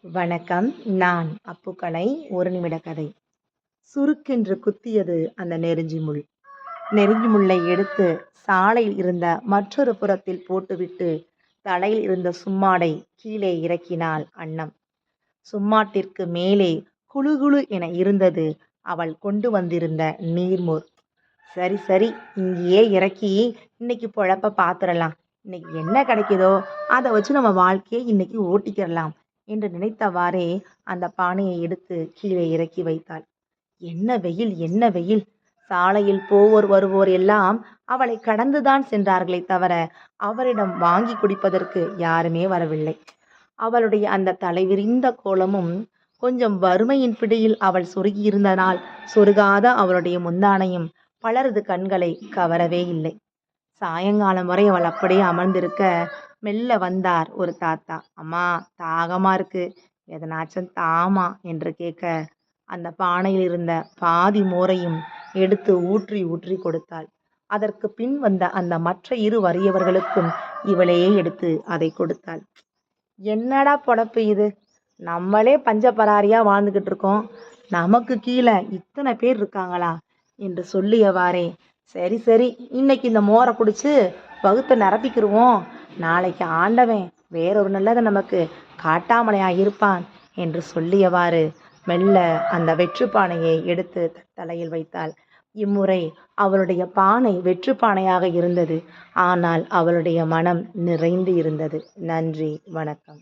வணக்கம். நான் அப்புக்கலை. ஒரு நிமிட கதை. சுருக்கென்று குத்தியது அந்த நெருஞ்சி முள். நெருஞ்சி முள்ளை எடுத்து சாலையில் இருந்த மற்றொரு புறத்தில் போட்டுவிட்டு தலையில் இருந்த சும்மாடை கீழே இறக்கினாள் அன்னம். சும்மாட்டிற்கு மேலே குளு குளு என இருந்தது அவள் கொண்டு வந்திருந்த நீர்மோர். சரி சரி, இங்கேயே இறக்கி இன்னைக்கு பொழப்ப பார்த்துடலாம். இன்னைக்கு என்ன கிடைக்குதோ அதை வச்சு நம்ம வாழ்க்கையை இன்னைக்கு ஓட்டிக்கிறலாம் என்று நினைத்தவாறே அந்த பானையை எடுத்து கீழே இறக்கி வைத்தாள். என்ன வெயில், என்ன வெயில்! சாலையில் போவோர் வருவோர் எல்லாம் அவளை கடந்துதான் சென்றார்களே தவிர அவரிடம் வாங்கி குடிப்பதற்கு யாருமே வரவில்லை. அவளுடைய அந்த தலைவிரிந்த கோலமும் கொஞ்சம் வறுமையின் பிடியில் அவள் சொருகியிருந்தனால் சொருகாத அவளுடைய முந்தானையும் பலரது கண்களை கவரவே இல்லை. சாயங்காலம் வரை அவள் அப்படியே அமர்ந்திருக்க மெல்ல வந்தார் ஒரு தாத்தா. அம்மா, தாகமா இருக்கு, எதனாச்சும் தாமா என்று கேட்க அந்த பானையில் இருந்த பாதி மோரையும் எடுத்து ஊற்றி ஊற்றி கொடுத்தாள். அதற்கு பின் வந்த அந்த மற்ற இரு வறியவர்களுக்கும் இவளே எடுத்து அதை கொடுத்தாள். என்னடா பொழப்பு இது! நம்மளே பஞ்சபராரியா வாழ்ந்துகிட்டு இருக்கோம், நமக்கு கீழே இத்தனை பேர் இருக்காங்களா என்று சொல்லியவாறே, சரி சரி, இன்னைக்கு இந்த மோரை குடிச்சு வகுத்தை நிரப்பிக்கிருவோம், நாளைக்கு ஆண்டவன் வேறொரு நல்லதை நமக்கு காட்டாமலையாக இருப்பான் என்று சொல்லியவாறு மெல்ல அந்த வெற்றுப்பானையை எடுத்து தலையில் வைத்தாள். இம்முறை அவளுடைய பானை வெற்றுப்பானையாக இருந்தது. ஆனால் அவளுடைய மனம் நிறைந்து இருந்தது. நன்றி, வணக்கம்.